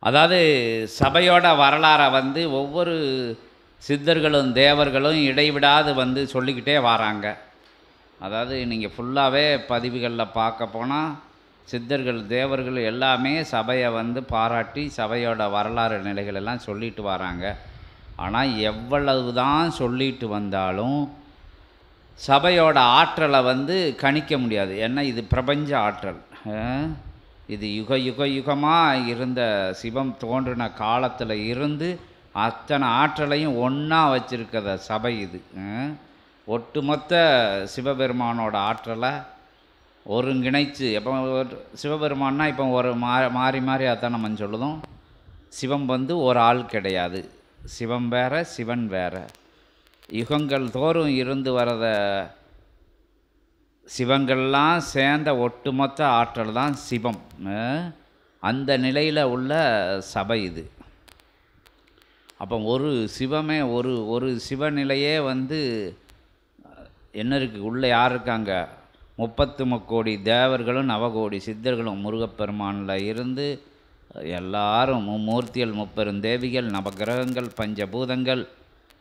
அதாவது சபையோட வரலாறை வந்து ஒவ்வொரு சித்தர்களும் தேவர்களும் இடைவிடாது வந்து சொல்லிக்கிட்டே வராங்க. அதாவது நீங்கள் ஃபுல்லாகவே பதிவுகளில் பார்க்க போனால் சித்தர்கள் தேவர்கள் எல்லாமே சபையை வந்து பாராட்டி சபையோட வரலாறு நிலைகள் எல்லாம் சொல்லிட்டு வராங்க. ஆனால் எவ்வளவு தான் சொல்லிட்டு வந்தாலும் சபையோட ஆற்றலை வந்து கணிக்க முடியாது. ஏன்னா இது பிரபஞ்ச ஆற்றல். இது யுகமாக இருந்த சிவம் தோன்றின காலத்தில் இருந்து அத்தனை ஆற்றலையும் ஒன்றா வச்சுருக்கிற சபை இது. ஒட்டுமொத்த சிவபெருமானோட ஆற்றலை ஒருங்கிணைச்சு எப்போ சிவபெருமான்னா இப்போ ஒரு மாறி மாறி அதான் நம்ம சொல்லுதோம். சிவம் வந்து ஒரு ஆள் கிடையாது. சிவம் வேற, சிவன் வேற. யுகங்கள் தோறும் இருந்து வரத சிவங்கள்லாம் சேர்ந்த ஒட்டுமொத்த ஆற்றல் தான் சிவம். அந்த நிலையில் உள்ள சபை இது. அப்போ ஒரு சிவமே ஒரு சிவநிலையே வந்து என்ன இருக்குது, உள்ளே யார் இருக்காங்க? 33 தேவர்களும் நவகோடி சித்தர்களும் முருகப்பெருமானில் இருந்து எல்லாரும் மும்மூர்த்திகள், முப்பெருந்தேவிகள், நவகிரகங்கள், பஞ்சபூதங்கள்,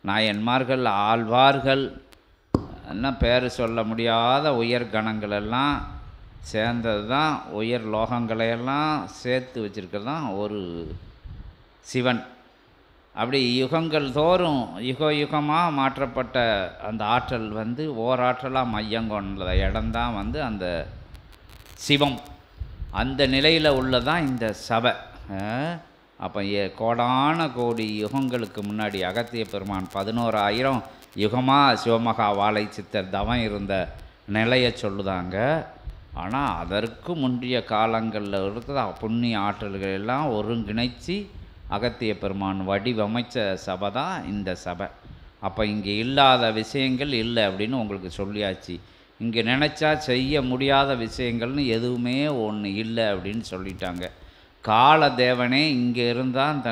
நாயன்மார்கள், ஆழ்வார்கள், என்ன பேர் சொல்ல முடியாத உயர் கணங்கள் எல்லாம் சேர்ந்தது தான். உயர் லோகங்களையெல்லாம் சேர்த்து வச்சுருக்கிறது தான் ஒரு சிவன். அப்படி யுகங்கள் தோறும் யுகமாக மாற்றப்பட்ட அந்த ஆற்றல் வந்து ஓராற்றலாக மையம் கொண்ட இடம்தான் வந்து அந்த சிவம். அந்த நிலையில் உள்ளதான் இந்த சபை. அப்போ கோடான கோடி யுகங்களுக்கு முன்னாடி அகத்திய பெருமான் 11,000 யுகமாக சிவமகா வாழை சித்தர் தவம் இருந்த நிலையை சொல்லுதாங்க. ஆனால் அதற்கு முன்றைய காலங்களில் இருக்கிற புண்ணிய ஆற்றல்கள் எல்லாம் ஒருங்கிணைச்சி அகத்திய பெருமான் வடிவமைச்ச சபை தான் இந்த சபை. அப்போ இங்கே இல்லாத விஷயங்கள் இல்லை அப்படின்னு உங்களுக்கு சொல்லியாச்சு. இங்கே நினச்சா செய்ய முடியாத விஷயங்கள்னு எதுவுமே ஒன்று இல்லை அப்படின்னு சொல்லிட்டாங்க. காலதேவனே இங்கே இருந்தால்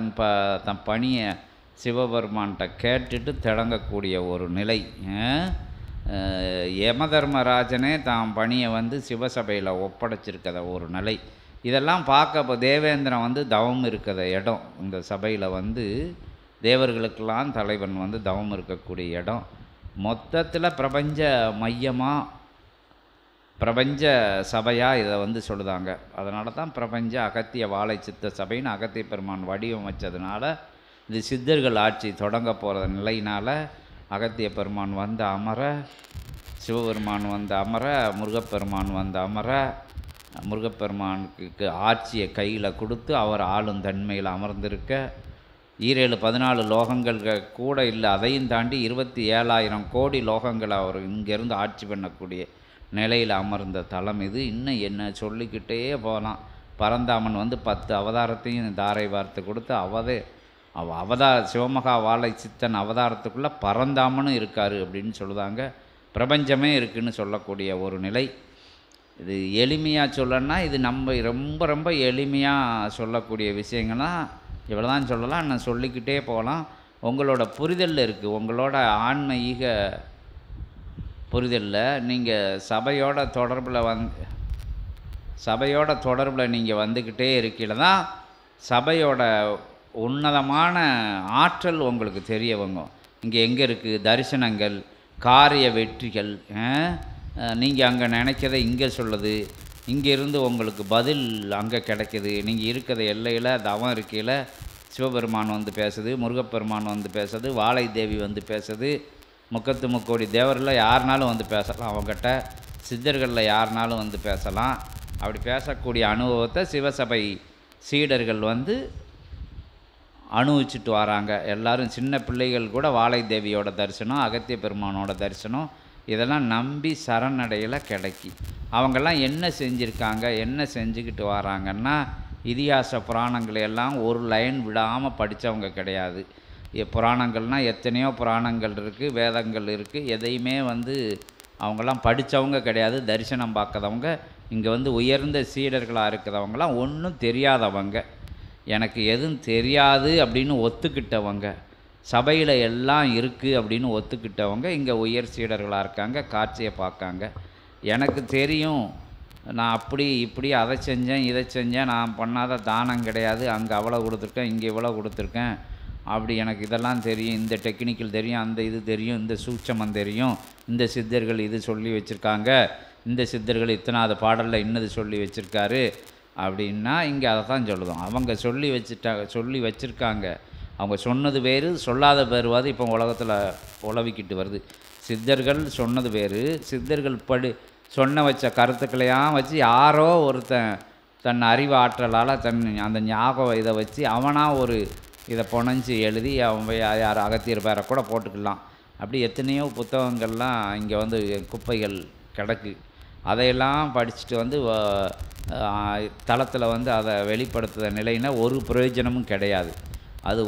தன் பணியை சிவபெருமான்கிட்ட கேட்டுட்டு திடங்கக்கூடிய ஒரு நிலை. யமதர்மராஜனே தான் பணியை வந்து சிவசபையில் ஒப்படைச்சிருக்கிற ஒரு நிலை. இதெல்லாம் பார்க்க இப்போ தேவேந்திரன் வந்து தவம் இருக்கிற இடம். இந்த சபையில் வந்து தேவர்களுக்கெல்லாம் தலைவன் வந்து தவம் இருக்கக்கூடிய இடம். மொத்தத்தில் பிரபஞ்ச மையமாக பிரபஞ்ச சபையாக இதை வந்து சொல்லுதாங்க. அதனால தான் பிரபஞ்ச அகத்திய வாழை சித்த சபைன்னு அகத்திய பெருமான் வடிவமைச்சதுனால இது சித்தர்கள் ஆட்சி தொடங்க போகிற நிலையினால் அகத்திய பெருமான் வந்து அமர, சிவபெருமான் வந்து அமர, முருகப்பெருமான் வந்து அமர, முருகப்பெருமானுக்கு ஆட்சியை கையில் கொடுத்து அவர் ஆளும் தன்மையில் அமர்ந்திருக்க, 14 லோகங்கள் கூட இல்லை, அதையும் தாண்டி 27,000 கோடி லோகங்களை அவர் இங்கேருந்து ஆட்சி பண்ணக்கூடிய நிலையில் அமர்ந்த தலம் இது. இன்னும் என்ன சொல்லிக்கிட்டே போகலாம். பரந்தாமன் வந்து 10 அவதாரத்தையும் தாரை வார்த்து கொடுத்து சிவமகா வாழை சித்தன் அவதாரத்துக்குள்ளே பரந்தாமனும் இருக்கார் அப்படின்னு சொல்லுதாங்க. பிரபஞ்சமே இருக்குதுன்னு சொல்லக்கூடிய ஒரு நிலை இது. எளிமையாக சொல்லணும்னா இது நம்ம ரொம்ப ரொம்ப எளிமையாக சொல்லக்கூடிய விஷயங்கள்லாம் இவ்வளோ தான் சொல்லலாம். நான் சொல்லிக்கிட்டே போகலாம். உங்களோட புரிதலில் இருக்குது. உங்களோட ஆன்மீக புரிதலில் நீங்கள் சபையோட தொடர்பில் நீங்கள் வந்துக்கிட்டே இருக்கையில் தான் சபையோட உன்னதமான ஆற்றல் உங்களுக்கு தெரிய வங்க. இங்கே எங்கே இருக்குது தரிசனங்கள், காரிய வெற்றிகள். நீங்கள் அங்கே நினைக்கிறத இங்கே சொல்லுது, இங்கே இருந்து உங்களுக்கு பதில் அங்கே கிடைக்கிது. நீங்கள் இருக்கிற எல்லையில் தவம் இருக்கையில் சிவபெருமான் வந்து பேசுது, முருகப்பெருமான் வந்து பேசுது, வாழை தேவி வந்து பேசுது, 33 தேவரில் யாருனாலும் வந்து பேசலாம். அவங்ககிட்ட சித்தர்களில் யாருனாலும் வந்து பேசலாம். அப்படி பேசக்கூடிய அனுபவத்தை சிவசபை சீடர்கள் வந்து அனுபவிச்சுட்டு வராங்க. எல்லோரும் சின்ன பிள்ளைகள் கூட வாழை தேவியோட தரிசனம், அகத்திய பெருமானோட தரிசனம் இதெல்லாம் நம்பி சரணடையில் கிடைக்கி. அவங்கெல்லாம் என்ன செஞ்சுருக்காங்க, என்ன செஞ்சுக்கிட்டு வராங்கன்னா இதிகாச புராணங்களை எல்லாம் ஒரு லைன் விடாமல் படித்தவங்க கிடையாது. புராணங்கள்னால் எத்தனையோ புராணங்கள் இருக்குது, வேதங்கள் இருக்குது. எதையுமே வந்து அவங்கெல்லாம் படித்தவங்க கிடையாது. தரிசனம் பார்க்காதவங்க, இங்கே வந்து உயர்ந்த சீடர்களாக இருக்கிறவங்களாம் ஒன்றும் தெரியாதவங்க, எனக்கு எதுவும் தெரியாது அப்படின்னு ஒத்துக்கிட்டவங்க, சபையில் எல்லாம் இருக்குது அப்படின்னு ஒத்துக்கிட்டவங்க இங்கே உயர் சீடர்களாக இருக்காங்க. காட்சியை பார்க்காங்க. எனக்கு தெரியும் நான் அப்படி இப்படி அதை செஞ்சேன் இதை செஞ்சேன், நான் பண்ணாத தானம் கிடையாது, அங்கே அவ்வளோ கொடுத்துருக்கேன் இங்கே இவ்வளோ கொடுத்துருக்கேன், அப்படி எனக்கு இதெல்லாம் தெரியும், இந்த டெக்னிக்கல் தெரியும், அந்த இது தெரியும், இந்த சூட்சமம் தெரியும், இந்த சித்தர்கள் இது சொல்லி வச்சுருக்காங்க, இந்த சித்தர்கள் இத்தனாவது பாடலில் இன்னது சொல்லி வச்சுருக்காரு அப்படின்னா இங்கே அதை தான் சொல்லுதோம். அவங்க சொல்லி வச்சுருக்காங்க, அவங்க சொன்னது வேறு சொல்லாத பேருவாது இப்போ உலகத்தில் உழவிக்கிட்டு வருது. சித்தர்கள் சொன்னது வேறு, சித்தர்கள் சொன்ன வச்ச கருத்துக்களையாக வச்சு யாரோ ஒருத்தன் தன் அறிவு ஆற்றலால் அந்த ஞாபகம் இதை வச்சு அவனாக ஒரு இதை புனைஞ்சி எழுதி அவன் யார் அகத்தியர் பேரை கூட போட்டுக்கலாம். அப்படி எத்தனையோ புத்தகங்கள்லாம் இங்கே வந்து குப்பைகள் கிடக்கு. அதையெல்லாம் படிச்சுட்டு தளத்தில் அதை வெளிப்படுத்துகிற நிலைன்னா ஒரு பிரயோஜனமும் கிடையாது. அது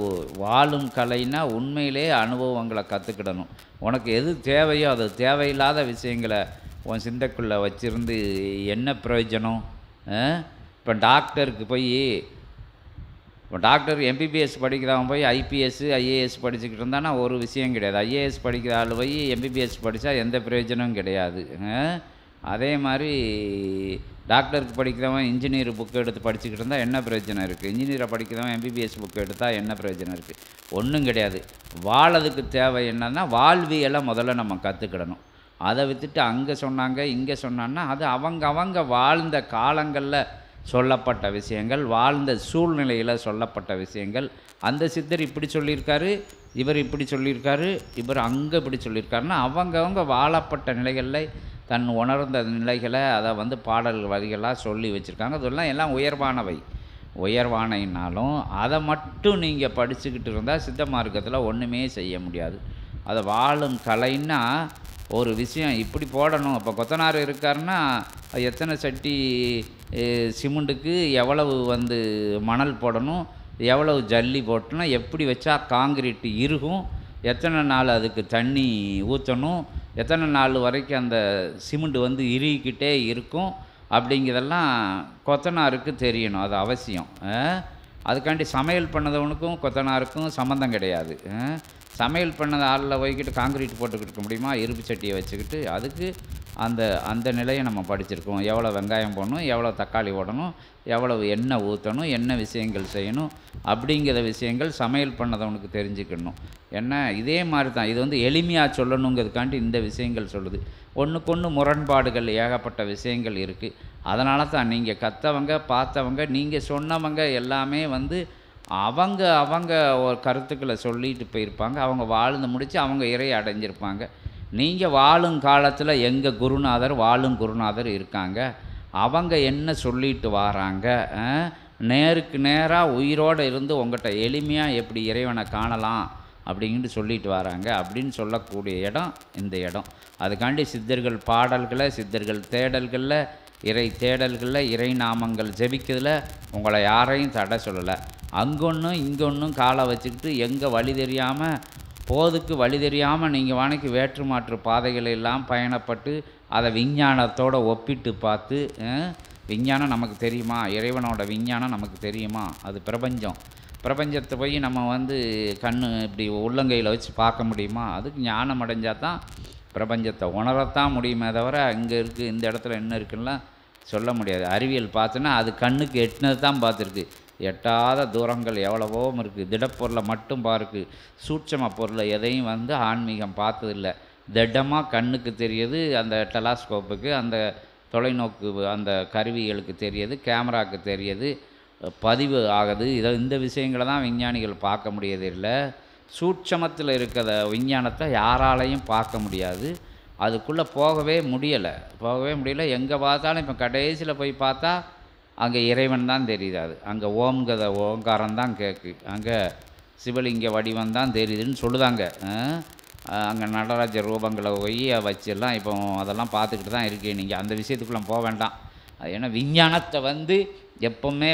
வாழும் கலைன்னா உண்மையிலே அனுபவங்களை கற்றுக்கிடணும். உனக்கு எது தேவையோ அது தேவையில்லாத விஷயங்களை உன் சிந்தைக்குள்ளே வச்சுருந்து என்ன பிரயோஜனம்? இப்போ டாக்டருக்கு இப்போ டாக்டர் எம்பிபிஎஸ் படிக்கிறவன் போய் ஐபிஎஸ் ஐஏஎஸ் படிச்சுக்கிட்டு இருந்தானா ஒரு விஷயம் கிடையாது. ஐஏஎஸ் படிக்கிற ஆள் போய் எம்பிபிஎஸ் படித்தா எந்த பிரயோஜனமும் கிடையாது. அதே மாதிரி டாக்டருக்கு படிக்கிறவன் இன்ஜினியர் புக்கு எடுத்து படிச்சுக்கிட்டு இருந்தால் என்ன பிரயோஜனம் இருக்குது? இன்ஜினியரை படிக்கிறவன் எம்பிபிஎஸ் புக்கு எடுத்தால் என்ன பிரயோஜனம் இருக்குது? ஒன்றும் கிடையாது. வாழறதுக்கு தேவை என்னன்னா வாழ்வியலை முதல்ல நம்ம கற்றுக்கிடணும். அதை விட்டுட்டு அங்கே சொன்னாங்க இங்கே சொன்னான்னா அது அவங்க வாழ்ந்த காலங்களில் சொல்லப்பட்ட விஷயங்கள், வாழ்ந்த சூழ்நிலையில் சொல்லப்பட்ட விஷயங்கள். அந்த சித்தர் இப்படி சொல்லியிருக்காரு, இவர் இப்படி சொல்லியிருக்காரு, இவர் அங்கே இப்படி சொல்லியிருக்காருன்னா அவங்கவங்க வாழப்பட்ட நிலைகளில் தன் உணர்ந்த நிலைகளை அதை பாடல் வரிகளாக சொல்லி வச்சுருக்காங்க. அதெல்லாம் எல்லாம் உயர்வானைனாலும் அதை மட்டும் நீங்கள் படிச்சுக்கிட்டு இருந்தால் சித்த மார்க்கத்தில் ஒன்றுமே செய்ய முடியாது. அதை வாழும் கலைன்னா ஒரு விஷயம் இப்படி போடணும். இப்போ கொத்தனார் இருக்காருன்னா எத்தனை சட்டி சிமெண்ட்டுக்கு எவ்வளவு மணல் போடணும், எவ்வளவு ஜல்லி போட்டணும், எப்படி வச்சா காங்கிரீட் இறுகும், எத்தனை நாள் அதுக்கு தண்ணி ஊற்றணும், எத்தனை நாள் வரைக்கும் அந்த சிமெண்ட் இறுகிக்கிட்டே இருக்கும் அப்படிங்கிறதெல்லாம் கொத்தனாருக்கு தெரியணும். அது அவசியம். அதுக்காண்டி சமையல் பண்ணதவனுக்கும் கொத்தனாருக்கும் சம்மந்தம் கிடையாது. சமையல் பண்ணது ஆளில் போய்கிட்டு காங்கிரீட் போட்டுக்கிட்டு இருக்க முடியுமா? இரும்பு சட்டியை வச்சுக்கிட்டு அதுக்கு அந்த நிலையை நம்ம படிச்சிருக்கோம். எவ்வளோ வெங்காயம் போடணும், எவ்வளோ தக்காளி போடணும், எவ்வளவு எண்ணெய் ஊற்றணும், என்ன விஷயங்கள் செய்யணும் அப்படிங்கிற விஷயங்கள் சமையல் பண்ணதவனுக்கு தெரிஞ்சுக்கணும். என்ன இதே மாதிரி தான் இது எளிமையாக சொல்லணுங்கிறதுக்காண்டி இந்த விஷயங்கள் சொல்லுது. ஒன்றுக்கொன்று முரண்பாடுகள் ஏகப்பட்ட விஷயங்கள் இருக்குது. அதனால தான் நீங்கள் கற்றவங்க பார்த்தவங்க நீங்கள் சொன்னவங்க எல்லாமே அவங்க ஒரு கருத்துக்களை சொல்லிட்டு போயிருப்பாங்க. அவங்க வாழ்ந்து முடித்து அவங்க இறை அடைஞ்சிருப்பாங்க. நீங்கள் வாழும் காலத்தில் எங்கள் குருநாதர் வாழும் குருநாதர் இருக்காங்க. அவங்க என்ன சொல்லிட்டு வராங்க, நேருக்கு நேராக உயிரோடு இருந்து உங்கள்கிட்ட எளிமையாக எப்படி இறைவனை காணலாம் அப்படின்ட்டு சொல்லிட்டு வராங்க. அப்படின்னு சொல்லக்கூடிய இடம் இந்த இடம். அதுக்காண்டி சித்தர்கள் பாடல்களை, சித்தர்கள் தேடல்களில், இறை தேடல்களில், இறை நாமங்கள் ஜெபிக்கிறதுல உங்களை யாரையும் தடை சொல்லலை. அங்கொன்றும் இங்கொன்றும் காலை வச்சுக்கிட்டு எங்கே வழி தெரியாமல் போதுக்கு வழி தெரியாமல் நீங்கள் வானைக்கு வேற்று மாற்று பாதைகளை எல்லாம் பயணப்பட்டு அதை விஞ்ஞானத்தோடு ஒப்பிட்டு பார்த்து, விஞ்ஞானம் நமக்கு தெரியுமா, இறைவனோட விஞ்ஞானம் நமக்கு தெரியுமா, அது பிரபஞ்சத்தை போய் நம்ம கண் இப்படி உள்ளங்கையில் வச்சு பார்க்க முடியுமா? அதுக்கு ஞானம் அடைஞ்சால் தான் பிரபஞ்சத்தை உணரத்தான் முடியுமே தவிர இங்கே இருக்குது இந்த இடத்துல என்ன இருக்குன்னா சொல்ல முடியாது. அறிவியல் பார்த்துன்னா அது கண்ணுக்கு எட்டினது தான் பார்த்துருக்கு. எட்டாத தூரங்கள் எவ்வளவோ இருக்குது. திடப்பொருளை மட்டும் பார்க்கு, சூட்சம பொருளை எதையும் ஆன்மீகம் பார்த்ததில்லை. திடமாக கண்ணுக்கு தெரியுது, அந்த டெலாஸ்கோப்புக்கு, அந்த தொலைநோக்கு அந்த கருவிகளுக்கு தெரியுது, கேமராவுக்கு தெரியுது, பதிவு ஆகுது. இந்த விஷயங்களை தான் விஞ்ஞானிகள் பார்க்க முடியாது. இல்லை சூட்சமத்தில் இருக்கிற விஞ்ஞானத்தை யாராலையும் பார்க்க முடியாது. அதுக்குள்ளே போகவே முடியலை. எங்கே பார்த்தாலும் இப்போ கடைசியில் போய் பார்த்தா அங்கே இறைவன் தான் தெரியுது. அது அங்கே ஓங்காரம் தான் கேட்கு, அங்கே சிவலிங்க வடிவம் தான் தெரியுதுன்னு சொல்லுதாங்க. அங்கே நடராஜ ரூபங்களை போய் வச்செல்லாம் இப்போ அதெல்லாம் பார்த்துக்கிட்டு தான் இருக்கேன். நீங்கள் அந்த விஷயத்துக்குள்ளே போக வேண்டாம். அது ஏன்னா விஞ்ஞானத்தை எப்போவுமே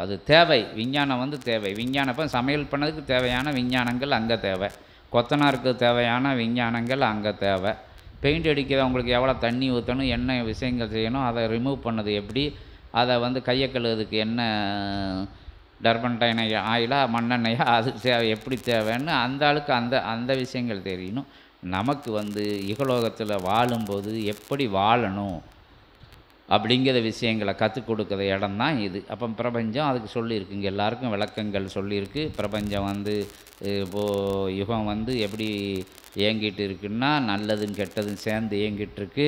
அது தேவை. விஞ்ஞானம் தேவை. விஞ்ஞானப்போ சமையல் பண்ணதுக்கு தேவையான விஞ்ஞானங்கள் அங்கே தேவை. கொத்தனாருக்கு தேவையான விஞ்ஞானங்கள் அங்கே தேவை. பெயிண்ட் அடிக்கிறவங்களுக்கு எவ்வளோ தண்ணி ஊற்றணும், என்ன விஷயங்கள் செய்யணும், அதை ரிமூவ் பண்ணது எப்படி, அதை கையை கழுவுறதுக்கு என்ன டர்பன்டைனை ஆயிலா மண்ணெண்ணெயா அதுக்கு தேவை எப்படி தேவைன்னு அந்த ஆளுக்கு அந்த விஷயங்கள் தெரியணும். நமக்கு இகலோகத்தில் வாழும்போது எப்படி வாழணும், அப்படிங்கிற விஷயங்களை கற்றுக் கொடுக்குற இடம் தான் இது. அப்போ பிரபஞ்சம் அதுக்கு சொல்லியிருக்குங்க, எல்லாருக்கும் விளக்கங்கள் சொல்லியிருக்கு. பிரபஞ்சம் வந்து இப்போது யுகம் வந்து எப்படி இயங்கிட்டு இருக்குன்னா, நல்லதும் கெட்டதும் சேர்ந்து இயங்கிட்டுருக்கு.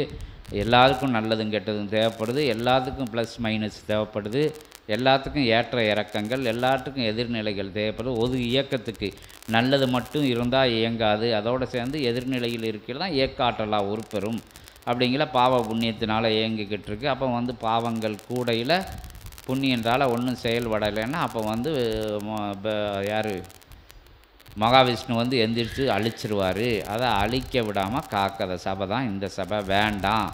எல்லாருக்கும் நல்லதும் கெட்டதும் தேவைப்படுது, எல்லாத்துக்கும் ப்ளஸ் மைனஸ் தேவைப்படுது, எல்லாத்துக்கும் ஏற்ற இறக்கங்கள், எல்லாத்துக்கும் எதிர்நிலைகள் தேவைப்படுது. ஒரு இயக்கத்துக்கு நல்லது மட்டும் இருந்தால் இயங்காது, அதோடு சேர்ந்து எதிர்நிலையில் இருக்கிறது தான் இயக்காற்றலாக உருப்பெறும். அப்படிங்கிற பாவ புண்ணியத்தினால் இயங்கிக்கிட்டு இருக்கு. அப்போ வந்து பாவங்கள் கூடையில் புண்ணியன்றால் ஒன்றும் செயல்படலைன்னா அப்போ வந்து யார் மகாவிஷ்ணு வந்து எந்திரிச்சு அழிச்சிருவார். அதை அழிக்க விடாமல் காக்கிற சபை தான் இந்த சபை. வேண்டாம்,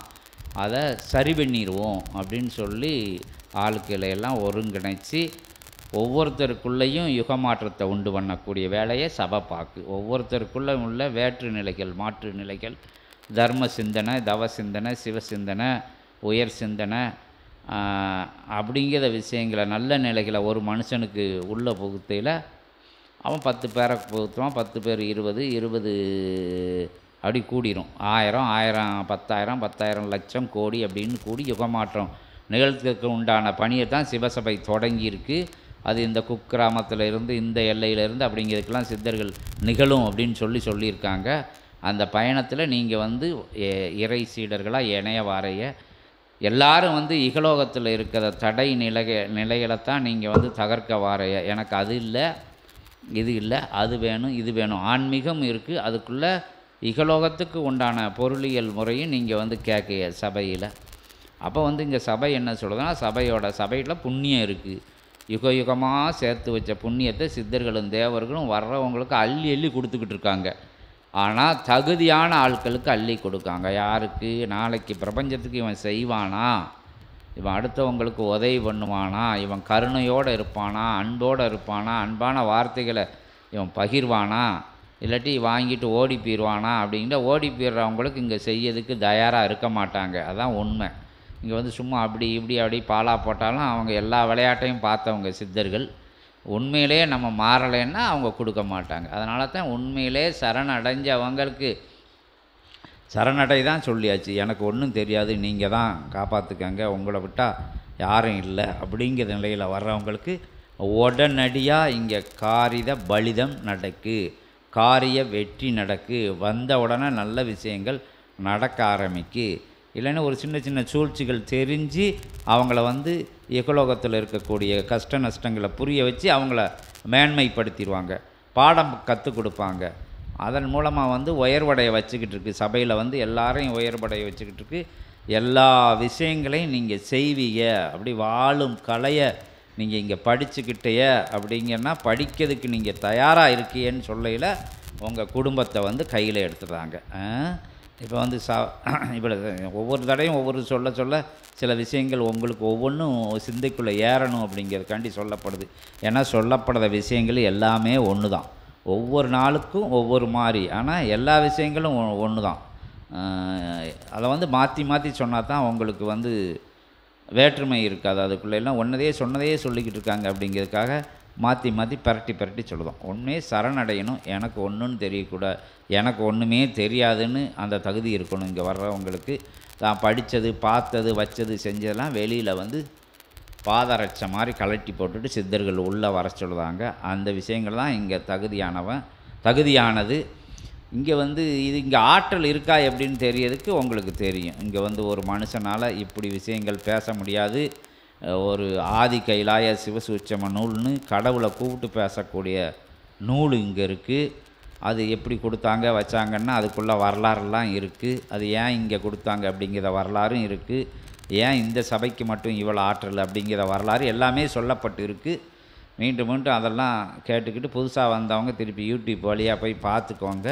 அதை சரி பண்ணிடுவோம் அப்படின்னு சொல்லி ஆளுக்களையெல்லாம் ஒருங்கிணைச்சி ஒவ்வொருத்தருக்குள்ளேயும் யுகமாற்றத்தை உண்டு பண்ணக்கூடிய வேலையை சபை பார்க்கு. ஒவ்வொருத்தருக்குள்ளே உள்ள வேற்று நிலைகள், மாற்று நிலைகள், தர்ம சிந்தனை, தவ சிந்தனை, சிவ சிந்தனை, உயர் சிந்தனை அப்படிங்கிற விஷயங்களை, நல்ல நிலைகளை ஒரு மனுஷனுக்கு உள்ள புகுத்தையில் அவன் 10 பேரை புகுத்துவான். 10 பேர் 20, 20 அப்படி கூடிரும். 1000, 1000, 10,000, 10,000 லட்சம், கோடி அப்படின்னு கூடி யுகமாற்றம் நிகழ்த்துக்கு உண்டான பணியை தான் சிவசபை தொடங்கியிருக்கு. அது இந்த குக்கிராமத்தில் இருந்து, இந்த எல்லையிலேருந்து அப்படிங்கிறதுக்கெல்லாம் சித்தர்கள் நிகழும் அப்படின்னு சொல்லியிருக்காங்க. அந்த பயணத்தில் நீங்கள் வந்து இறை சீடர்களாக இணைய வாரைய எல்லாரும் வந்து இகலோகத்தில் இருக்கிற தடை நிலைகளைத்தான் நீங்கள் வந்து தகர்க்க வாரைய. எனக்கு அது இல்லை, இது இல்லை, அது வேணும், இது வேணும். ஆன்மீகம் இருக்குது, அதுக்குள்ளே இகலோகத்துக்கு உண்டான பொருளியல் முறையும் நீங்கள் வந்து கேட்க சபையில். அப்போ வந்து இங்கே சபை என்ன சொல்லுதுன்னா, சபையில் புண்ணியம் இருக்குது. யுக யுகமாக சேர்த்து வச்ச புண்ணியத்தை சித்தர்களும் தேவர்களும் வர்றவங்களுக்கு அள்ளி அள்ளி கொடுத்துக்கிட்டு இருக்காங்க. ஆனால் தகுதியான ஆட்களுக்கு அள்ளி கொடுக்காங்க. யாருக்கு? நாளைக்கு பிரபஞ்சத்துக்கு இவன் செய்வானா, இவன் அடுத்தவங்களுக்கு உதவி பண்ணுவானா, இவன் கருணையோடு இருப்பானா, அன்போடு இருப்பானா, அன்பான வார்த்தைகளை இவன் பகிர்வானா, இல்லாட்டி வாங்கிட்டு ஓடி போயிடுவானா அப்படிங்கிற ஓடி போயிடுறவங்களுக்கு இங்கே செய்யறதுக்கு தயாராக இருக்க மாட்டாங்க. அதான் உண்மை. இங்கே வந்து சும்மா அப்படி பாலா போட்டாலும் அவங்க எல்லா விளையாட்டையும் பார்த்தவங்க சித்தர்கள். உண்மையிலே நம்ம மாறலைன்னா அவங்க கொடுக்க மாட்டாங்க. அதனால தான் உண்மையிலே சரணடைஞ்சவங்களுக்கு சரணடை தான் சொல்லியாச்சு. எனக்கு ஒன்றும் தெரியாது, நீங்கள் தான் காப்பாற்றுக்கங்க, உங்களை விட்டால் யாரும் இல்லை அப்படிங்கிற நிலையில் வர்றவங்களுக்கு உடனடியாக இங்கே காரித பலிதம் நடக்கு, காரிய வெற்றி நடக்கு. வந்த உடனே நல்ல விஷயங்கள் நடக்க ஆரம்பிக்கு. இல்லைன்னா ஒரு சின்ன சின்ன சூழ்ச்சிகள் தெரிஞ்சு அவங்கள வந்து இகலோகத்தில் இருக்கக்கூடிய கஷ்ட நஷ்டங்களை புரிய வச்சு அவங்கள மேன்மைப்படுத்திடுவாங்க, பாடம் கற்றுக் கொடுப்பாங்க. அதன் மூலமாக வந்து உயர்வடைய வச்சுக்கிட்டு இருக்கு. சபையில் வந்து எல்லாரையும் உயர்வடைய வச்சுக்கிட்டு இருக்கு. எல்லா விஷயங்களையும் நீங்கள் செய்வீங்க. அப்படி வாழும் கலையை நீங்கள் இங்கே படிச்சுக்கிட்டே அப்படிங்கன்னா படிக்கிறதுக்கு நீங்கள் தயாராக இருக்கீன்னு சொல்லையில் உங்கள் குடும்பத்தை வந்து கையில் எடுத்துடுறாங்க. இப்போ வந்து இப்போ ஒவ்வொரு தடையும் ஒவ்வொரு சொல்ல சில விஷயங்கள் உங்களுக்கு ஒவ்வொன்றும் சிந்தைக்குள்ளே ஏறணும் அப்படிங்கிறதுக்காண்டி சொல்லப்படுது. ஏன்னா சொல்லப்படுற விஷயங்கள் எல்லாமே ஒன்று தான், ஒவ்வொரு நாளுக்கும் ஒவ்வொரு மாதிரி. ஆனால் எல்லா விஷயங்களும் ஒன்று தான். அதை வந்து மாற்றி மாற்றி சொன்னால் தான் உங்களுக்கு வந்து வேற்றுமை இருக்காது. அதுக்குள்ளே எல்லாம் ஒன்றதையே சொன்னதையே சொல்லிக்கிட்டு இருக்காங்க அப்படிங்கிறதுக்காக மாற்றி மாற்றி பரட்டி சொல்லுதோம். ஒன்றே சரணடையணும். எனக்கு ஒன்றுன்னு தெரியக்கூடாது, எனக்கு ஒன்றுமே தெரியாதுன்னு அந்த தகுதி இருக்கணும். இங்கே வர்றவங்களுக்கு தான் படித்தது, பார்த்தது, வச்சது, செஞ்சதெல்லாம் வெளியில் வந்து பாதரட்சை மாதிரி கலட்டி போட்டுட்டு சித்தர்கள் உள்ளே வர சொல்லுதாங்க. அந்த விஷயங்கள் தான் இங்கே தகுதியானது. இங்கே வந்து இது இங்கே ஆற்றல் இருக்கா எப்படின்னு தெரியறதுக்கு உங்களுக்கு தெரியும். இங்கே வந்து ஒரு மனுஷனால் இப்படி விஷயங்கள் பேச முடியாது. ஒரு ஆதி கைலாய சிவசூட்சம நூல்னு கடவுளை கூப்பிட்டு பேசக்கூடிய நூல் இங்கே இருக்குது. அது எப்படி கொடுத்தாங்க வச்சாங்கன்னா அதுக்குள்ளே வரலாறுலாம் இருக்குது. அது ஏன் இங்கே கொடுத்தாங்க அப்படிங்கிற வரலாறும் இருக்குது. ஏன் இந்த சபைக்கு மட்டும் இவ்வளோ ஆற்றல் அப்படிங்கிற வரலாறு எல்லாமே சொல்லப்பட்டு இருக்குது. மீண்டும் அதெல்லாம் கேட்டுக்கிட்டு புதுசாக வந்தவங்க திருப்பி யூடியூப் வழியாக போய் பார்த்துக்கோங்க.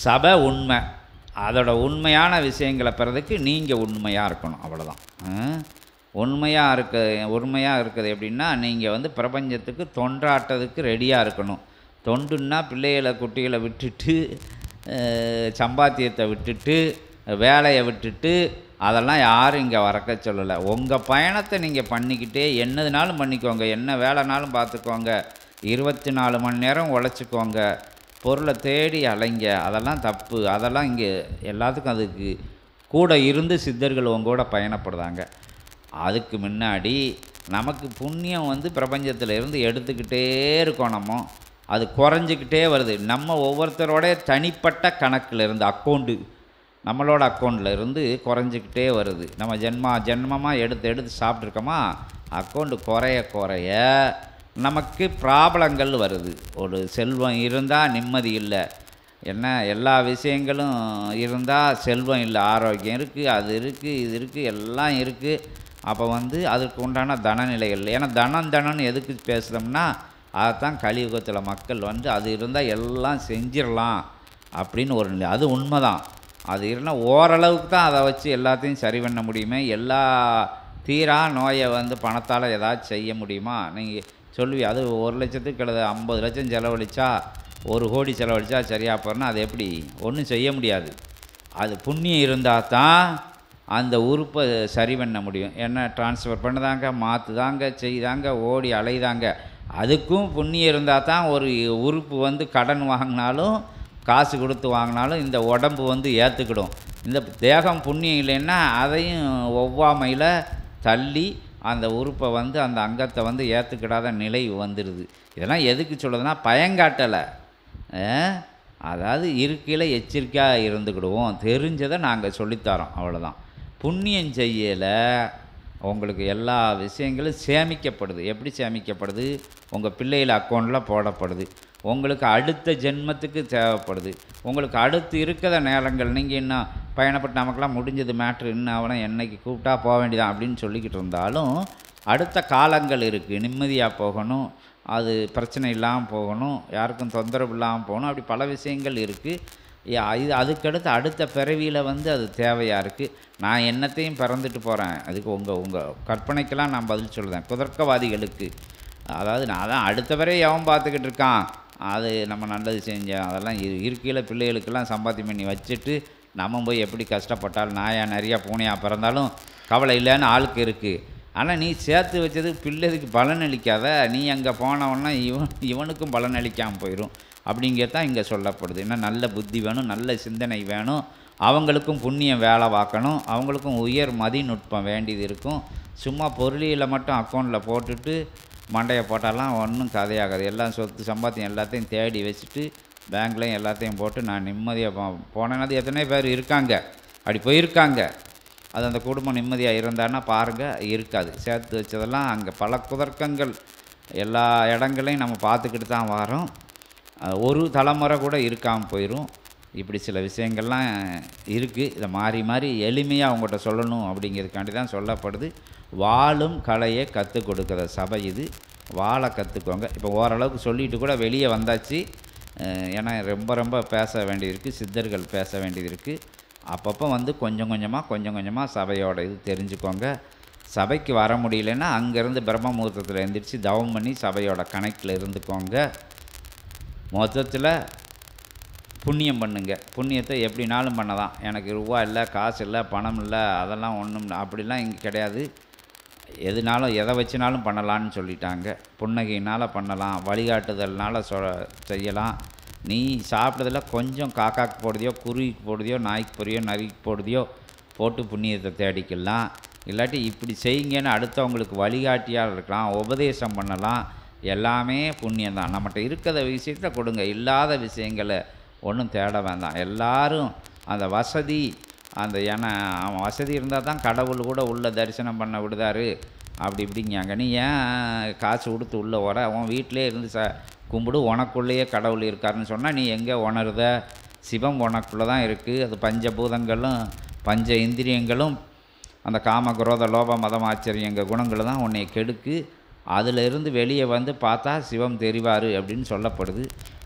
சபை உண்மை, அதோட உண்மையான விஷயங்களை பெறதுக்கு நீங்கள் உண்மையாக இருக்கணும், அவ்வளோதான். உண்மையாக இருக்குது எப்படின்னா நீங்கள் வந்து பிரபஞ்சத்துக்கு தொண்டாட்டதுக்கு ரெடியாக இருக்கணும். தொண்டுன்னா பிள்ளைகளை குட்டிகளை விட்டுட்டு, சம்பாத்தியத்தை விட்டுட்டு, வேலையை விட்டுட்டு அதெல்லாம் யாரும் இங்கே வரக்க சொல்லலை. உங்கள் பயணத்தை நீங்கள் பண்ணிக்கிட்டே என்னதுனாலும் பண்ணிக்கோங்க, என்ன வேலைனாலும் பார்த்துக்கோங்க, 24 மணி நேரம் உழைச்சிக்கோங்க, பொருளை தேடி அலைங்க. அதெல்லாம் தப்பு. அதெல்லாம் இங்கே எல்லாத்துக்கும் அதுக்கு கூட இருந்து சித்தர்கள் உங்கூட பயணப்படுறாங்க. அதுக்கு முன்னாடி நமக்கு புண்ணியம் வந்து பிரபஞ்சத்தில் இருந்து எடுத்துக்கிட்டே இருக்கோம். அது குறைஞ்சிக்கிட்டே வருது. நம்ம ஒவ்வொருத்தரோட தனிப்பட்ட கணக்கில் இருந்து அக்கௌண்ட்டு, நம்மளோட அக்கௌண்ட்டில் இருந்து குறைஞ்சிக்கிட்டே வருது. நம்ம ஜென்மமாக எடுத்து சாப்பிட்ருக்கோமா, அக்கௌண்ட்டு குறைய குறைய நமக்கு ப்ராப்ளங்கள் வருது. ஒரு செல்வம் இருந்தால் நிம்மதி இல்லை, என்ன எல்லா விஷயங்களும் இருந்தால் செல்வம் இல்லை, ஆரோக்கியம் இருக்குது, அது இருக்குது, இது இருக்குது, எல்லாம் இருக்குது. அப்போ வந்து அதுக்கு உண்டான தனநிலைகள், ஏன்னா தனம்னு எதுக்கு பேசுகிறோம்னா அதைத்தான் கலியுகத்தில் மக்கள் வந்து அது இருந்தால் எல்லாம் செஞ்சிடலாம் அப்படின்னு ஒரு நிலை. அது உண்மைதான். அது இருந்தால் ஓரளவுக்கு தான் அதை வச்சு எல்லாத்தையும் சரி பண்ண முடியுமே. எல்லா தீரா நோயை வந்து பணத்தால் ஏதாச்சும் செய்ய முடியுமா? நீங்கள் சொல்லுவி, அது 1 லட்சத்துக்கு 50 லட்சம் செலவழித்தா 1 கோடி செலவழித்தா சரியாக போகிறனா அது எப்படி? ஒன்றும் செய்ய முடியாது. அது புண்ணியம் இருந்தால் தான் அந்த உறுப்பை சரி பண்ண முடியும். என்ன ட்ரான்ஸ்ஃபர் பண்ணுதாங்க, மாற்றுதாங்க, செய்தாங்க, ஓடி அலைதாங்க. அதுக்கும் புண்ணியம் இருந்தால் தான் ஒரு உறுப்பு வந்து கடன் வாங்கினாலும் காசு கொடுத்து வாங்கினாலும் இந்த உடம்பு வந்து ஏற்றுக்கிடும். இந்த தேகம் புண்ணியம் இல்லைன்னா அதையும் ஒவ்வாமையில் தள்ளி அந்த உறுப்பை வந்து அந்த அங்கத்தை வந்து ஏற்றுக்கிடாத நிலை வந்துடுது. இதெல்லாம் எதுக்கு சொல்லுதுன்னா பயங்காட்டலை, அதாவது இருக்கையில் எச்சரிக்கையாக இருந்துக்கிடுவோம். தெரிஞ்சதை நாங்கள் சொல்லித்தரோம், அவ்வளோதான். புண்ணியம் செய்யலை உங்களுக்கு எல்லா விஷயங்களும் சேமிக்கப்படுது. எப்படி சேமிக்கப்படுது? உங்கள் பிள்ளைகள் அக்கௌண்ட்டில் போடப்படுது. உங்களுக்கு அடுத்த ஜென்மத்துக்கு தேவைப்படுது. உங்களுக்கு அடுத்து இருக்கிற நேரங்கள் நீங்கள் இன்னும் பயணப்பட்டு நமக்கெல்லாம் முடிஞ்சது மேட்ரு, இன்னும் அவனை என்னைக்கு கூப்பிட்டா போக வேண்டியதான் அப்படின்னு சொல்லிக்கிட்டு இருந்தாலும் அடுத்த காலங்கள் இருக்குது. நிம்மதியாக போகணும், அது பிரச்சனை இல்லாமல் போகணும், யாருக்கும் தொந்தரவு இல்லாமல் போகணும், அப்படி பல விஷயங்கள் இருக்குது. இது அதுக்கடுத்து அடுத்த பிறவியில் வந்து அது தேவையாக இருக்குது. நான் என்னத்தையும் பிறந்துட்டு போகிறேன், அதுக்கு உங்கள் கற்பனைக்கெல்லாம் நான் பதில் சொல்லுதேன். குதர்க்கவாதிகளுக்கு, அதாவது நான் தான் அடுத்த வரை எவன் பார்த்துக்கிட்டு இருக்கான், அது நம்ம நல்லது செஞ்சேன், அதெல்லாம் இருக்கையில் பிள்ளைகளுக்கெல்லாம் சம்பாத்தியம் பண்ணி வச்சுட்டு நம்ம போய் எப்படி கஷ்டப்பட்டாலும் நாயா நிறையா பூனையாக பிறந்தாலும் கவலை இல்லைன்னு ஆளுக்கு இருக்குது. ஆனால் நீ சேர்த்து வச்சது பிள்ளைக்கு பலன் அளிக்காத, நீ அங்கே போனவன்னா இவனுக்கும் பலன் அளிக்காமல் போயிடும் அப்படிங்கிறது தான் இங்கே சொல்லப்படுது. ஏன்னா நல்ல புத்தி வேணும், நல்ல சிந்தனை வேணும், அவங்களுக்கும் புண்ணியம் வேலை பார்க்கணும், அவங்களுக்கும் உயர் மதிநுட்பம் வேண்டியது இருக்கும். சும்மா பொருளியில் மட்டும் அக்கௌண்ட்டில் போட்டுட்டு மண்டையை போட்டாலாம் ஒன்றும் கதையாகாது. எல்லாம் சொத்து சம்பாத்தியம் எல்லாத்தையும் தேடி வச்சுட்டு பேங்க்லேயும் எல்லாத்தையும் போட்டு நான் நிம்மதியாக போனேன்னு எத்தனை பேர் இருக்காங்க, அப்படி போயிருக்காங்க. அது அந்த குடும்பம் நிம்மதியாக இருந்தான்னா பாருங்கள், இருக்காது. சேர்த்து வச்சதெல்லாம் அங்கே பல குதர்க்கங்கள் எல்லா இடங்களையும் நம்ம பார்த்துக்கிட்டு தான் வரோம். ஒரு தலைமுறை கூட இருக்காமல் போயிடும். இப்படி சில விஷயங்கள்லாம் இருக்குது. இதை மாறி மாறி எளிமையாக அவங்கள்ட்ட சொல்லணும் அப்படிங்கிறதுக்காண்டி தான் சொல்லப்படுது. வாழும் கலையை கற்றுக் கொடுக்குற சபை இது. வாழ கற்றுக்கோங்க. இப்போ ஓரளவுக்கு சொல்லிட்டு கூட வெளியே வந்தாச்சு. ஏன்னா ரொம்ப ரொம்ப பேச வேண்டியது இருக்குது, சித்தர்கள் பேச வேண்டியது இருக்குது. அப்பப்போ வந்து கொஞ்சம் கொஞ்சமாக சபையோட இது தெரிஞ்சுக்கோங்க. சபைக்கு வர முடியலன்னா அங்கேருந்து பிரம்ம முகூர்த்தத்தில் எழுந்திரிச்சு தவம் பண்ணி சபையோட கணக்கில் இருந்துக்கோங்க. மொத்தத்தில் புண்ணியம் பண்ணுங்க. புண்ணியத்தை எப்படினாலும் பண்ணலாம். எனக்கு ரூபா இல்லை, காசு இல்லை, பணம் இல்லை, அதெல்லாம் ஒன்றும் இல்லை, அப்படிலாம் இங்கே கிடையாது. எதுனாலும் எதை வச்சுனாலும் பண்ணலான்னு சொல்லிட்டாங்க. புன்னகையினால் பண்ணலாம், வழிகாட்டுதல்னால் செய்யலாம். நீ சாப்பிட்றதில் கொஞ்சம் காக்காக்கு போடுதியோ, குருவிக்கு போடுதியோ, நாய்க்கு போடுறியோ, நரிக்கு போடுதியோ போட்டு புண்ணியத்தை தேடிக்கலாம். இல்லாட்டி இப்படி செய்யுங்கன்னு அடுத்தவங்களுக்கு வழிகாட்டியாக இருக்கலாம், உபதேசம் பண்ணலாம். எல்லாமே புண்ணியம் தான். நம்மகிட்ட இருக்கிற விஷயத்தில் கொடுங்க, இல்லாத விஷயங்களை ஒன்றும் தேட வேண்டாம். எல்லோரும் அந்த வசதி, அந்த ஏன்னா அவன் வசதி இருந்தால் தான் கடவுள் கூட உள்ளே தரிசனம் பண்ண விடுதாரு அப்படி இப்படிங்காங்க. நீ ஏன் காசு கொடுத்து உள்ளே வர? உன் வீட்டிலே இருந்து கும்பிடு, உனக்குள்ளேயே கடவுள் இருக்காருன்னு சொன்னால் நீ எங்கே உணருத? சிவம் உனக்குள்ளே தான் இருக்குது. அது பஞ்சபூதங்களும் பஞ்ச இந்திரியங்களும் அந்த காம குரோத லோப மதம் ஆச்சரியங்க குணங்கள் தான் உன்னை கெடுக்கு. அதிலிருந்து வெளியே வந்து பார்த்தா சிவம் தெரிவார் அப்படின்னு சொல்லப்படுது.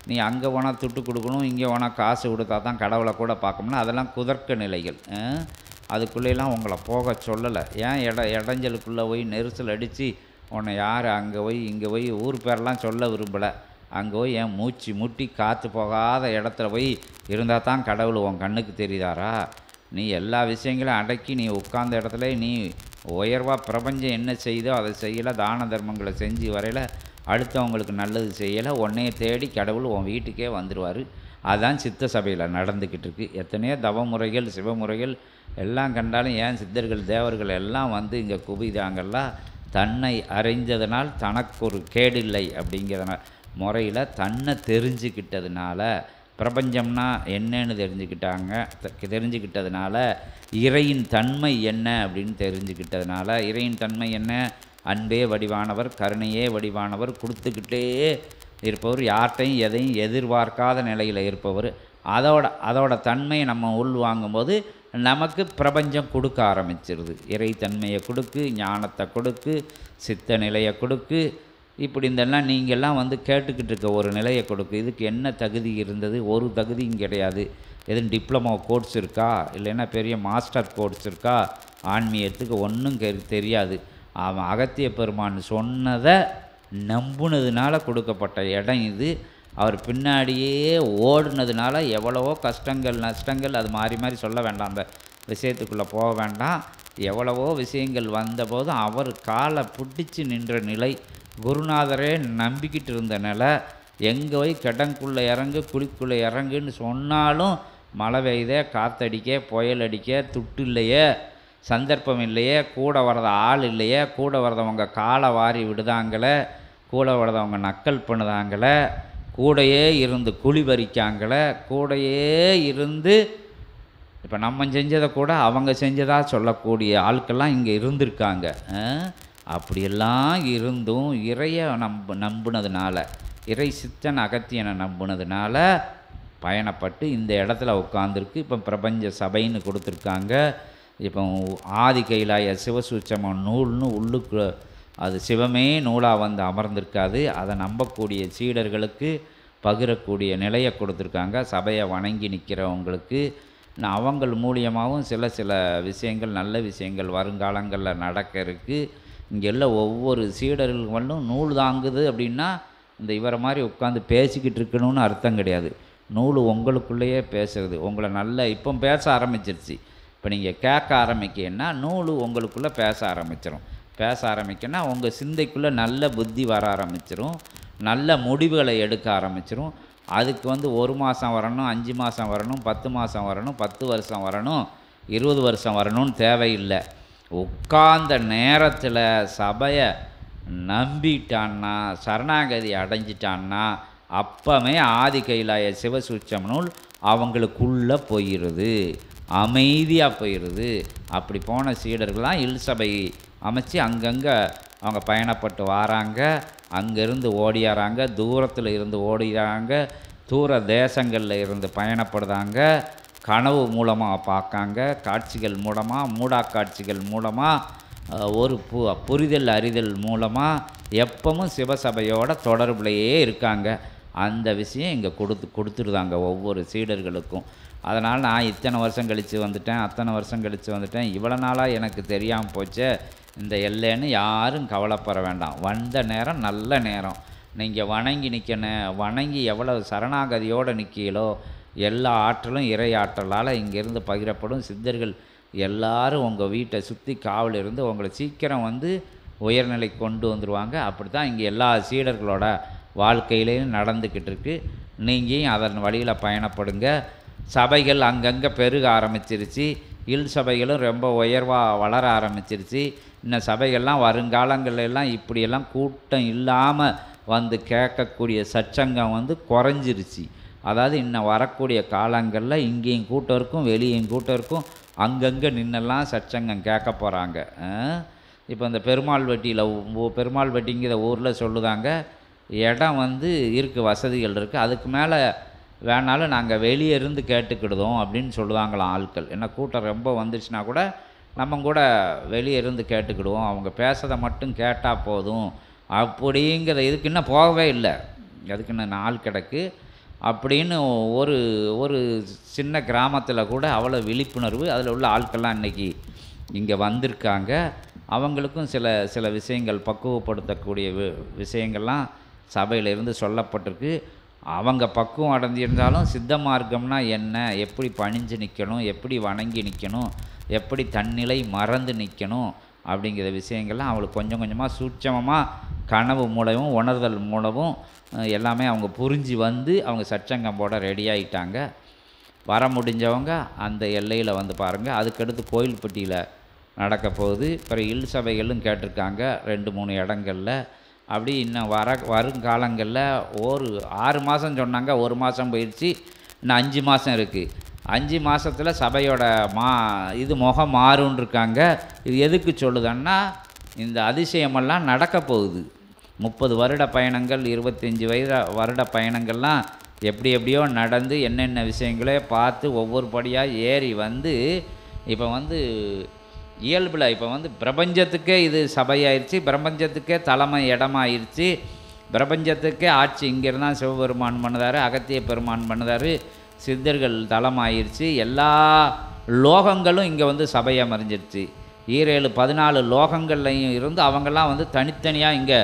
நீ அங்கே உனக்கு துட்டு கொடுக்கணும், இங்கே உனக்கு காசு கொடுத்தா தான் கடவுளை கூட பார்க்கணும்னா அதெல்லாம் குதர்க்க நிலைகள். அதுக்குள்ளேலாம் உங்களை போக சொல்லலை. ஏன் இடைஞ்சலுக்குள்ளே போய் நெரிசல் அடித்து உன்னை யார் அங்கே போய் இங்கே போய் ஊர் பேரெல்லாம் சொல்ல விரும்பலை. அங்கே போய் ஏன் மூச்சு முட்டி காற்று போகாத இடத்துல போய் இருந்தால் தான் கடவுள் உன் கண்ணுக்கு தெரியுதாரா? நீ எல்லா விஷயங்களையும் அடக்கி நீ உட்கார்ந்த இடத்துல நீ உயர்வாக பிரபஞ்சம் என்ன செய்தோ அதை செய்யலை, தான தர்மங்களை செஞ்சு வரையில் அடுத்தவங்களுக்கு நல்லது செய்யலை, உன்னையை தேடி கடவுள் உன் வீட்டுக்கே வந்துடுவார். அதுதான் சித்த சபையில் நடந்துக்கிட்டு இருக்குது. எத்தனையோ தவமுறைகள் சிவமுறைகள் எல்லாம் கண்டாலும் ஏன் சித்தர்கள் தேவர்கள் எல்லாம் வந்து இங்கே குவிதாங்கள்லாம் தன்னை அறிஞ்சதனால் தனக்கு ஒரு கேடில்லை அப்படிங்கிறதுனால முறையில் தன்னை தெரிஞ்சுக்கிட்டதுனால பிரபஞ்சம்னா என்னன்னு தெரிஞ்சுக்கிட்டதுனால இறையின் தன்மை என்ன அப்படின்னு தெரிஞ்சுக்கிட்டதுனால இறையின் தன்மை என்ன? அன்பே வடிவானவர், கருணையே வடிவானவர், கொடுத்துக்கிட்டே இருப்பவர், யார்கிட்டையும் எதையும் எதிர்பார்க்காத நிலையில் இருப்பவர். அதோட தன்மையை நம்ம உள்வாங்கும்போது நமக்கு பிரபஞ்சம் கொடுக்க ஆரம்பிச்சிருது. இறைத்தன்மையை கொடுக்கு, ஞானத்தை கொடுக்கு, சித்த நிலையை கொடுக்கு. இப்படி இதெல்லாம் நீங்கள்லாம் வந்து கேட்டுக்கிட்டு இருக்க ஒரு நிலையை கொடுக்கு. இதுக்கு என்ன தகுதி இருந்தது? ஒரு தகுதியும் கிடையாது. எதுவும் டிப்ளமோ கோர்ஸ் இருக்கா, இல்லைன்னா பெரிய மாஸ்டர் கோர்ஸ் இருக்கா? ஆன்மீகத்துக்கு ஒன்றும் தெரியாது. அவன் அகத்திய பெருமான் சொன்னதை நம்புனதுனால கொடுக்கப்பட்ட இடம் இது. அவர் பின்னாடியே ஓடுனதுனால எவ்வளவோ கஷ்டங்கள் நஷ்டங்கள், அது மாறி மாறி சொல்ல வேண்டாம், அந்த விஷயத்துக்குள்ளே போக வேண்டாம். எவ்வளவோ விஷயங்கள் வந்தபோது அவர் காலை பிடிச்சி நின்ற நிலை, குருநாதரே நம்பிக்கிட்டு இருந்த நிலை. எங்கே போய் கிடங்குள்ளே இறங்கு, குழிக்குள்ளே இறங்குன்னு சொன்னாலும் மழை பெய்யுத, காற்றடிக்க, புயல் அடிக்க, துட்டு இல்லையே, சந்தர்ப்பம் இல்லையே, கூட வரத ஆள் இல்லையே, கூட வரதவங்க காலை வாரி விடுதாங்களே, கூட வரதவங்க நக்கல் பண்ணுதாங்களே, கூடையே இருந்து குழி பறிக்காங்களே, கூடையே இருந்து இப்போ நம்ம செஞ்சதை கூட அவங்க செஞ்சதாக சொல்லக்கூடிய ஆட்கள்லாம் இங்கே இருந்திருக்காங்க. அப்படியெல்லாம் இருந்தும் இறையை நம்பினதுனால, இறை சித்தன் அகத்தியனை நம்பினதுனால பயணப்பட்டு இந்த இடத்துல உட்காந்துருக்கு. இப்போ பிரபஞ்ச சபைன்னு கொடுத்துருக்காங்க. இப்போ ஆதி கைலாய சிவசூட்சம நூல்னு உள்ளுக்கு அது சிவமே நூலாக வந்து அமர்ந்திருக்காது. அதை நம்பக்கூடிய சீடர்களுக்கு பகிரக்கூடிய நிலையை கொடுத்துருக்காங்க. சபையை வணங்கி நிற்கிறவங்களுக்கு அவங்கள் மூலியமாகவும் சில விஷயங்கள், நல்ல விஷயங்கள் வருங்காலங்களில் நடக்க இருக்குது. இங்கே எல்லாம் ஒவ்வொரு சீடர்களும் நூல் தாங்குது அப்படின்னா இந்த இவரை மாதிரி உட்காந்து பேசிக்கிட்டு இருக்கணும்னு அர்த்தம் கிடையாது. நூல் உங்களுக்குள்ளேயே பேசுகிறது. உங்களை நல்ல இப்போ பேச ஆரம்பிச்சிருச்சு. இப்போ நீங்கள் கேட்க ஆரம்பிக்கன்னா நூல் உங்களுக்குள்ளே பேச ஆரம்பிச்சிடும். பேச ஆரம்பிக்கன்னா உங்கள் சிந்தைக்குள்ளே நல்ல புத்தி வர ஆரம்பிச்சிடும், நல்ல முடிவுகளை எடுக்க ஆரம்பிச்சிடும். அதுக்கு வந்து 1 மாதம் வரணும், 5 மாதம் வரணும், 10 மாதம் வரணும், 10 வருஷம் வரணும், 20 வருஷம் வரணும்னு தேவையில்லை. உட்கார்ந்த நேரத்தில் சபையை நம்பிட்டான்னா, சரணாகதி அடைஞ்சிட்டான்னா அப்பமே ஆதி கைலாய சிவசூட்சம் நூல் அவங்களுக்குள்ளே போயிடுது, அமைதியாக போயிடுது. அப்படி போன சீடர்கள்லாம் இல்சபை அமைச்சு அங்கங்கே அவங்க பயணப்பட்டு வராங்க. அங்கேருந்து ஓடியாராங்க, தூரத்தில் இருந்து ஓடிறாங்க, தூர தேசங்களில் இருந்து பயணப்படுறாங்க. கனவு மூலமாக பார்க்காங்க, காட்சிகள் மூலமாக, மூடாக்காட்சிகள் மூலமாக, ஒரு புரிதல் அறிதல் மூலமாக எப்பவும் சிவசபையோட தொடர்புலையே இருக்காங்க. அந்த விஷயம் இங்கே கொடுத்துருதாங்க ஒவ்வொரு சீடர்களுக்கும். அதனால் நான் இத்தனை வருஷம் கழித்து வந்துட்டேன், அத்தனை வருஷம் கழித்து வந்துட்டேன், இவ்வளோ நாளாக எனக்கு தெரியாமல் போச்சே இந்த எல்லைன்னு யாரும் கவலைப்பட வேண்டாம். வந்த நேரம் நல்ல நேரம். நீங்கள் வணங்கி நிற்கணும். வணங்கி எவ்வளவு சரணாகதியோடு நிற்கீங்களோ எல்லா ஆற்றலும் இறை ஆற்றலால் இங்கேருந்து பகிரப்படும். சித்தர்கள் எல்லாரும் உங்கள் வீட்டை சுற்றி காவல் இருந்து உங்களை சீக்கிரம் வந்து உயர்நிலை கொண்டு வந்துடுவாங்க. அப்படி தான் இங்கே எல்லா சீடர்களோட வாழ்க்கையிலையும் நடந்துக்கிட்டு இருக்குது. நீங்களும் அதன் வழியில் பயணப்படுங்க. சபைகள் அங்கங்கே பெருக ஆரம்பிச்சிருச்சு. இல் சபைகளும் ரொம்ப உயர்வாக வளர ஆரம்பிச்சிருச்சு. இன்னும் சபைகள்லாம் வருங்காலங்களெல்லாம் இப்படியெல்லாம் கூட்டம் இல்லாமல் வந்து கேட்கக்கூடிய சச்சங்கம் வந்து குறைஞ்சிருச்சு. அதாவது இன்னும் வரக்கூடிய காலங்களில் இங்கேயும் கூட்டம் இருக்கும், வெளியேயும் கூட்டம் இருக்கும். அங்கங்கே நின்னெல்லாம் சச்சங்கம் கேட்க போகிறாங்க. இப்போ இந்த பெருமாள் வெட்டிங்கிற ஊரில் சொல்லுதாங்க, இடம் வந்து இருக்குது, வசதிகள் இருக்குது, அதுக்கு மேலே வேணாலும் நாங்கள் வெளியே இருந்து கேட்டுக்கிடுதோம் அப்படின்னு சொல்லுவாங்களாம் ஆட்கள். ஏன்னா கூட்டம் ரொம்ப வந்துச்சுன்னா கூட நம்ம கூட வெளியே இருந்து கேட்டுக்கிடுவோம், அவங்க பேசுறதை மட்டும் கேட்டால் போதும் அப்படிங்கிற இதுக்கு இன்னும் போகவே இல்லை, அதுக்கு இன்னும் நாள் கிடக்கு அப்படின்னு ஒரு சின்ன கிராமத்தில் கூட அவ்வளோ விழிப்புணர்வு. அதில் உள்ள ஆட்கள்லாம் இன்றைக்கி இங்கே வந்திருக்காங்க. அவங்களுக்கும் சில விஷயங்கள் பக்குவப்படுத்தக்கூடிய விஷயங்கள்லாம் சபையிலிருந்து சொல்லப்பட்டிருக்கு. அவங்க பக்குவம் அடைஞ்சிருந்தாலும் சித்த மார்க்கம்னா என்ன, எப்படி பணிஞ்சு நிற்கணும், எப்படி வணங்கி நிற்கணும், எப்படி தன்னிலை மறந்து நிற்கணும் அப்படிங்கிற விஷயங்கள்லாம் அவளுக்கு கொஞ்சம் கொஞ்சமாக சூட்சமமாக கனவு மூலமும் உணர்தல் மூலமும் எல்லாமே அவங்க புரிஞ்சு வந்து அவங்க சற்சங்கம் போட ரெடி ஆகிட்டாங்க. வர முடிஞ்சவங்க அந்த எல்லையில் வந்து பாருங்கள். அதுக்கடுத்து கோயில்பட்டியில் நடக்க போகுது. பிறகு இல் சபைகளும் கேட்டிருக்காங்க 2-3 இடங்களில். அப்படி இன்னும் வருங்காலங்களில் ஒரு 6 மாதம் சொன்னாங்க, 1 மாதம் போயிடுச்சு, இன்னும் 5 மாதம் இருக்குது. 5 மாதத்தில் சபையோட முகம் மாறுன்னு இருக்காங்க. இது எதுக்கு சொல்லுதன்னா, இந்த அதிசயமெல்லாம் நடக்க போகுது. 30 வருட பயணங்கள், 25 வருட பயணங்கள்லாம் எப்படியோ நடந்து என்னென்ன விஷயங்களே பார்த்து ஒவ்வொரு படியாக ஏறி வந்து இப்போ வந்து இயல்பில் இப்போ வந்து பிரபஞ்சத்துக்கே இது சபையாயிருச்சு, பிரபஞ்சத்துக்கே தலைமை இடமாயிருச்சு, பிரபஞ்சத்துக்கே ஆட்சி இங்கேருந்து தான் சிவபெருமான் பண்ணுதார், அகத்திய பெருமான் பண்ணுதார், சித்தர்கள் தலமாயிருச்சு. எல்லா லோகங்களும் இங்கே வந்து சபை அமைஞ்சிருச்சு. 14 லோகங்கள்லையும் இருந்து அவங்கெல்லாம் வந்து தனித்தனியாக இங்கே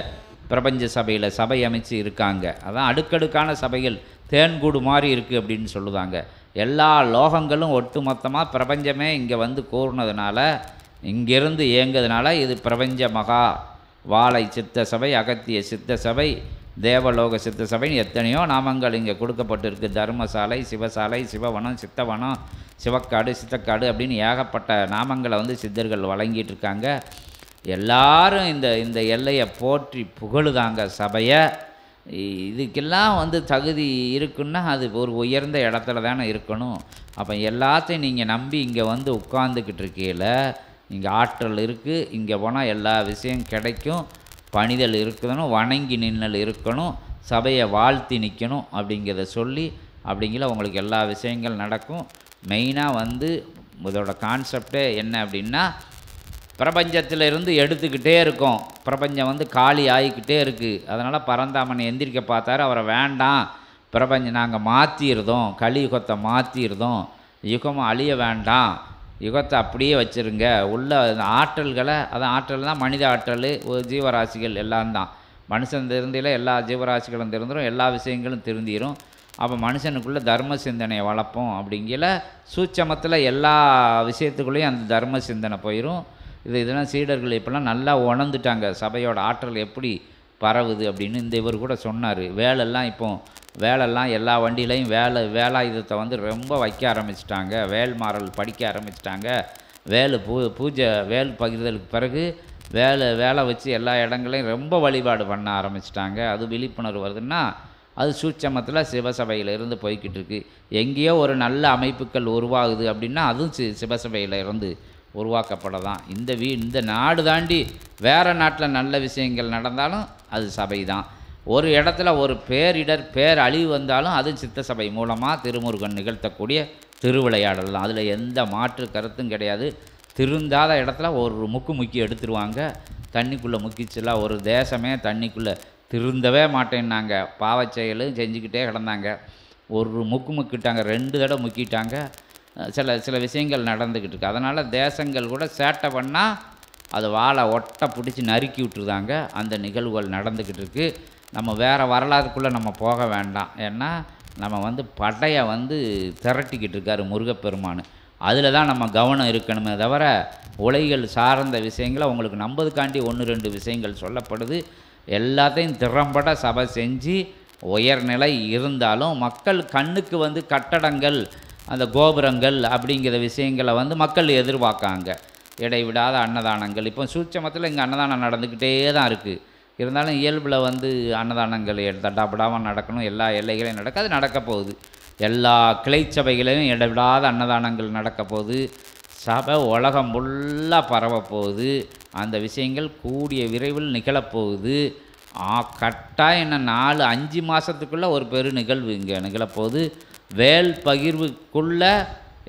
பிரபஞ்ச சபையில் சபை அமைச்சு இருக்காங்க. அதான் அடுக்கடுக்கான சபைகள் தேன்கூடு மாதிரி இருக்குது அப்படின்னு சொல்லுவாங்க. எல்லா லோகங்களும் ஒட்டு மொத்தமாக பிரபஞ்சமே இங்கே வந்து கூர்னதுனால, இங்கேருந்து இயங்குறதுனால இது பிரபஞ்ச மகா வாழை சித்த சபை, அகத்திய சித்த சபை, தேவலோக சித்த சபைன்னு எத்தனையோ நாமங்கள் இங்கே கொடுக்கப்பட்டிருக்கு. தர்மசாலை, சிவசாலை, சிவவனம், சித்தவனம், சிவக்காடு, சித்தக்காடு அப்படின்னு ஏகப்பட்ட நாமங்களை வந்து சித்தர்கள் வழங்கிட்டு இருக்காங்க. எல்லாரும் இந்த எல்லையை போற்றி புகழுதாங்க சபையை. இதுக்கெல்லாம் வந்து தகுதி இருக்குன்னா அது ஒரு உயர்ந்த இடத்துல தானே இருக்கணும். அப்போ எல்லாத்தையும் நீங்கள் நம்பி இங்கே வந்து உட்கார்ந்துக்கிட்டு இருக்கையில் இங்கே ஆற்றல் இருக்குது, இங்கே போனால் எல்லா விஷயம் கிடைக்கும், பணிதல் இருக்கணும், வணங்கி நின்னல் இருக்கணும், சபையை வாழ்த்தி நிற்கணும் அப்படிங்கிறத சொல்லி அப்படிங்கிற உங்களுக்கு எல்லா விஷயங்கள் நடக்கும். மெயினாக வந்து இதோட கான்செப்டே என்ன அப்படின்னா, பிரபஞ்சத்திலிருந்து எடுத்துக்கிட்டே இருக்கோம். பிரபஞ்சம் வந்து காலி ஆகிக்கிட்டே இருக்குது. அதனால் பரந்தாமன் எந்திரிக்க பார்த்தாரு, அவரை வேண்டாம், பிரபஞ்சம் நாங்கள் மாற்றிடுதோம், கலியுகத்தை மாற்றிடுதோம், யுகமும் அழிய வேண்டாம், யுகத்தை அப்படியே வச்சுருங்க, உள்ள ஆற்றல்களை, அதான் ஆற்றல் தான் மனித ஆற்றல், ஒரு ஜீவராசிகள் எல்லாம் தான். மனுஷன் திருந்தியில் எல்லா ஜீவராசிகளும் திருந்துடும், எல்லா விஷயங்களும் திருந்திடும். அப்போ மனுஷனுக்குள்ளே தர்ம சிந்தனையை வளர்ப்போம். அப்படிங்கிற சூட்சமத்தில் எல்லா விஷயத்துக்குள்ளேயும் அந்த தர்ம சிந்தனை போயிடும். இதெல்லாம் சீடர்கள் இப்போலாம் நல்லா உணர்ந்துட்டாங்க, சபையோட ஆற்றல் எப்படி பரவுது அப்படின்னு. இந்த இவர் கூட சொன்னார், வேலெல்லாம் எல்லா வண்டியிலையும் வேலாயுதத்தை வந்து ரொம்ப வைக்க ஆரம்பிச்சிட்டாங்க, வேல்மாறல் படிக்க ஆரம்பிச்சிட்டாங்க, பூஜை வேல் பகிர்தலுக்கு பிறகு வேலை வச்சு எல்லா இடங்களையும் ரொம்ப வழிபாடு பண்ண ஆரம்பிச்சிட்டாங்க. அது விழிப்புணர்வு வருதுன்னா அது சூட்சமத்தில் சிவசபையில் இருந்து போய்கிட்டு இருக்கு. எங்கேயோ ஒரு நல்ல அமைப்புகள் உருவாகுது அப்படின்னா அதுவும் சிவசபையில் இருந்து உருவாக்கப்படலாம். இந்த நாடு தாண்டி வேறு நாட்டில் நல்ல விஷயங்கள் நடந்தாலும் அது சபை தான். ஒரு இடத்துல ஒரு பேரழிவு வந்தாலும் அது சித்த சபை மூலமாக திருமுருகன் நிகழ்த்தக்கூடிய திருவிளையாடல் தான். அதில் எந்த மாற்று கருத்தும் கிடையாது. திருந்தாத இடத்துல ஒரு முக்கி எடுத்துருவாங்க, தண்ணிக்குள்ளே முக்கிச்சுலாம். ஒரு தேசமே தண்ணிக்குள்ளே திருந்தவே மாட்டேன்னாங்க, பாவச்செயலும் செஞ்சுக்கிட்டே கிடந்தாங்க. ஒரு முக்கிட்டாங்க, 2 தடவை முக்கிட்டாங்க. சில விஷயங்கள் நடந்துக்கிட்டு இருக்கு. அதனால் தேசங்கள் கூட சேட்டை பண்ணால் அது வாழை ஒட்டை பிடிச்சி நறுக்கி விட்டுருதாங்க. அந்த நிகழ்வுகள் நடந்துக்கிட்டு இருக்குது. நம்ம வேறு வரலாறுக்குள்ளே நம்ம போக வேண்டாம். ஏன்னா நம்ம வந்து படையை வந்து திரட்டிக்கிட்டு இருக்கார் முருகப்பெருமான். அதில் தான் நம்ம கவனம் இருக்கணுமே தவிர உலகில் சார்ந்த விஷயங்களை உங்களுக்கு நம்பதுக்காண்டி 1-2 விஷயங்கள் சொல்லப்படுது. எல்லாத்தையும் திறம்பட சபை செஞ்சு உயர்நிலை இருந்தாலும் மக்கள் கண்ணுக்கு வந்து கட்டடங்கள், அந்த கோபுரங்கள் அப்படிங்கிற விஷயங்களை வந்து மக்கள் எதிர்பார்க்காங்க. இடைவிடாத அன்னதானங்கள், இப்போ சூட்சமத்தில் இங்கே அன்னதானம் நடந்துக்கிட்டே தான் இருக்குது. இருந்தாலும் இயல்பில் வந்து அன்னதானங்கள் தட்டாப்படாமல் நடக்கணும், எல்லா எல்லைகளையும் அது நடக்க போகுது. எல்லா கிளை சபைகளையும் இடைவிடாத அன்னதானங்கள் நடக்க போகுது. சபை உலகம் ஃபுல்லாக பரவப்போகுது. அந்த விஷயங்கள் கூடிய விரைவில் நிகழப்போகுது. கட்டாயம் என்ன 4-5 மாதத்துக்குள்ளே ஒரு பெரு நிகழ்வு இங்கே நிகழப்போகுது. வேல் பகிர்வுக்குள்ளே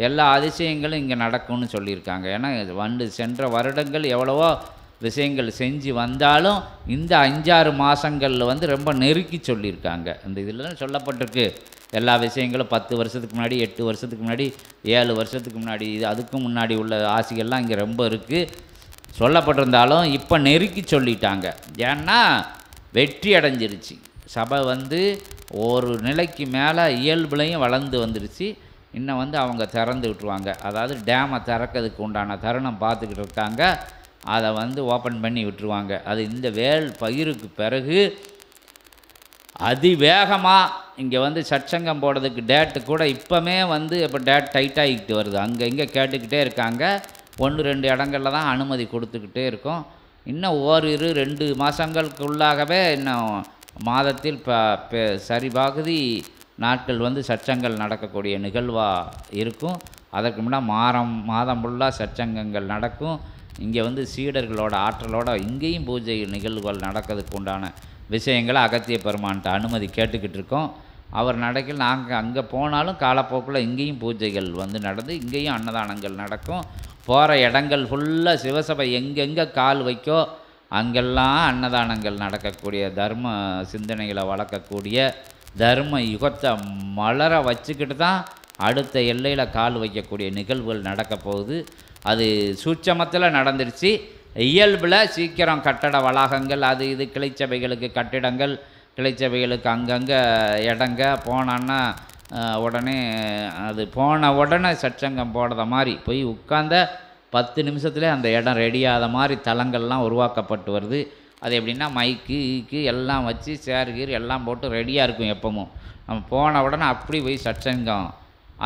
எல்லா அதிசயங்களும் இங்கே நடக்கும்னு சொல்லியிருக்காங்க. ஏன்னா சென்ற வருடங்கள் எவ்வளவோ விஷயங்கள் செஞ்சு வந்தாலும் இந்த 5-6 மாதங்களில் வந்து ரொம்ப நெருக்கி சொல்லியிருக்காங்க. இந்த இதில் சொல்லப்பட்டிருக்கு எல்லா விஷயங்களும் 10 வருஷத்துக்கு முன்னாடி, 8 வருஷத்துக்கு முன்னாடி, 7 வருஷத்துக்கு முன்னாடி, அதுக்கு முன்னாடி உள்ள ஆசைகள்லாம் இங்கே ரொம்ப இருக்குது சொல்லப்பட்டிருந்தாலும் இப்போ நெருக்கி சொல்லிட்டாங்க. ஏன்னா வெற்றி அடைஞ்சிருச்சு சபை. வந்து ஒரு நிலைக்கு மேலே இயல்புலையும் வளர்ந்து வந்துருச்சு. இன்னும் வந்து அவங்க திறந்து விட்டுருவாங்க. அதாவது டேமை திறக்கிறதுக்கு உண்டான தருணம் பார்த்துக்கிட்டு இருக்காங்க. அதை வந்து ஓப்பன் பண்ணி விட்டுருவாங்க. அது இந்த வேல் பகிருக்கு பிறகு அதிவேகமாக இங்கே வந்து சற்சங்கம் போடுறதுக்கு டேட்டு கூட இப்போமே வந்து இப்போ டேட் டைட்டாகிக்கிட்டு வருது. அங்கே இங்கே கேட்டுக்கிட்டே இருக்காங்க. 1-2 இடங்களில் தான் அனுமதி கொடுத்துக்கிட்டே இருக்கோம். இன்னும் ஓரிரு 2 மாதங்களுக்குள்ளாகவே இன்னும் மாதத்தில் சரிபாகுதி நாட்கள் வந்து சற்சங்கள் நடக்கக்கூடிய நிகழ்வாக இருக்கும். அதற்கு முன்னாடி மாதம் ஃபுல்லாக சற்சங்கங்கள் நடக்கும். இங்கே வந்து சீடர்களோட ஆற்றலோட இங்கேயும் பூஜை நிகழ்வுகள் நடக்கிறதுக்கு உண்டான விஷயங்களை அகத்திய பெருமான்கிட்ட அனுமதி கேட்டுக்கிட்டு இருக்கோம். அவர் நடக்கையில் நாங்கள் அங்கே போனாலும் காலப்போக்கில் இங்கேயும் பூஜைகள் வந்து நடந்து இங்கேயும் அன்னதானங்கள் நடக்கும். போகிற இடங்கள் ஃபுல்லாக சிவசபை எங்கெங்கே கால் வைக்கோ அங்கெல்லாம் அன்னதானங்கள் நடக்கக்கூடிய, தர்ம சிந்தனைகளை வளர்க்கக்கூடிய, தர்ம யுகத்தை மலர வச்சுக்கிட்டு தான் அடுத்த எல்லையில் கால் வைக்கக்கூடிய நிகழ்வுகள் நடக்க போகுது. அது சூட்சமத்தில் நடந்துருச்சு. இயல்பில் சீக்கிரம் கட்டட வளாகங்கள் அது இது கிளைச்சபைகளுக்கு கட்டிடங்கள், கிளைச்சபைகளுக்கு அங்கங்கே இடங்க போனான்னா உடனே அது போன உடனே சற்சங்கம் போடுற மாதிரி போய் உட்கார்ந்த 10 நிமிஷத்துலேயே அந்த இடம் ரெடியாத மாதிரி தளங்கள்லாம் உருவாக்கப்பட்டு வருது. அது எப்படின்னா மைக்கு எல்லாம் வச்சு சேர் எல்லாம் போட்டு ரெடியாக இருக்கும். எப்பவும் நம்ம போன உடனே அப்படி போய் சற்சங்கம்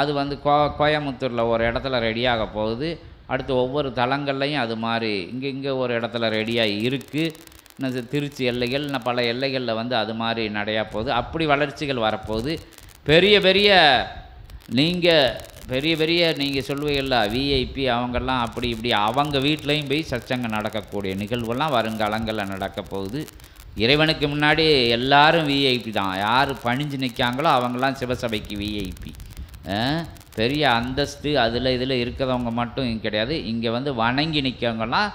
அது வந்து கோயமுத்தூரில் ஒரு இடத்துல ரெடியாக போகுது. அடுத்து ஒவ்வொரு தளங்கள்லையும் அது மாதிரி இங்கே ஒரு இடத்துல ரெடியாக இருக்குது. இன்னும் திருச்சி எல்லைகள் இன்னும் பல எல்லைகளில் வந்து அது மாதிரி நடையா போகுது. அப்படி வளர்ச்சிகள் வரப்போகுது. பெரிய நீங்கள் சொல்லுவீங்கள்ல விஐபி அவங்கெல்லாம் அப்படி இப்படி அவங்க வீட்லேயும் போய் சற்சங்கம் நடக்கக்கூடிய நிகழ்வுகள்லாம் வருங்காலங்களில் நடக்க போகுது. இறைவனுக்கு முன்னாடி எல்லாரும் விஐபி தான். யார் பணிஞ்சு நிற்காங்களோ அவங்களாம் சிவசபைக்கு விஐபி. பெரிய அந்தஸ்து இதில் இருக்கிறவங்க மட்டும் கிடையாது. இங்கே வந்து வணங்கி நிற்கவங்கலாம்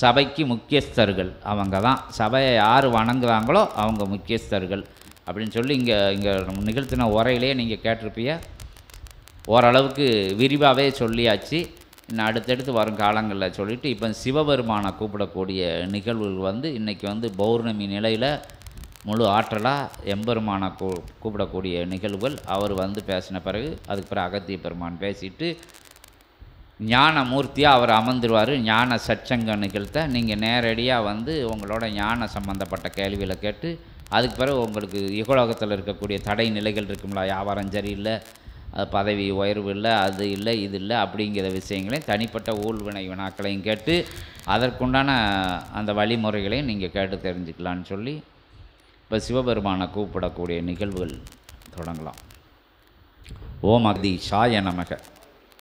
சபைக்கு முக்கியஸ்தர்கள். அவங்க தான் சபையை யார் வணங்குறாங்களோ அவங்க முக்கியஸ்தர்கள் அப்படின்னு சொல்லி இங்கே நிகழ்த்தின உரையிலேயே நீங்கள் கேட்டிருப்பீங்க. ஓரளவுக்கு விரிவாகவே சொல்லியாச்சு. இன்னும் அடுத்தடுத்து வரும் காலங்களில் சொல்லிவிட்டு இப்போ சிவபெருமானை கூப்பிடக்கூடிய நிகழ்வுகள் வந்து இன்றைக்கி வந்து பௌர்ணமி நிலையில் முழு ஆற்றலாக எம்பெருமானை கூப்பிடக்கூடிய நிகழ்வுகள் அவர் வந்து பேசின பிறகு அதுக்கு பிறகு அகத்திய பெருமான் பேசிட்டு ஞான மூர்த்தியாக அவர் அமர்ந்துருவார். ஞான சற்சங்க நிகழ்த்த நீங்கள் நேரடியாக வந்து உங்களோட ஞான சம்பந்தப்பட்ட கேள்விகளை கேட்டு அதுக்கு பிறகு உங்களுக்கு யுகலோகத்தில் இருக்கக்கூடிய தடை நிலைகள் இருக்குங்களா, வியாபாரம் சரியில்லை, பதவி உயர்வு இல்லை, அது இல்லை இது இல்லை அப்படிங்கிற விஷயங்களையும் தனிப்பட்ட ஊழ்வினை வினாக்களையும் கேட்டு அதற்குண்டான அந்த வழிமுறைகளையும் நீங்கள் கேட்டு தெரிஞ்சுக்கலான்னு சொல்லி இப்போ சிவபெருமானை கூப்பிடக்கூடிய நிகழ்வுகள் தொடங்கலாம். ஓம் அக்தி சாய நமக.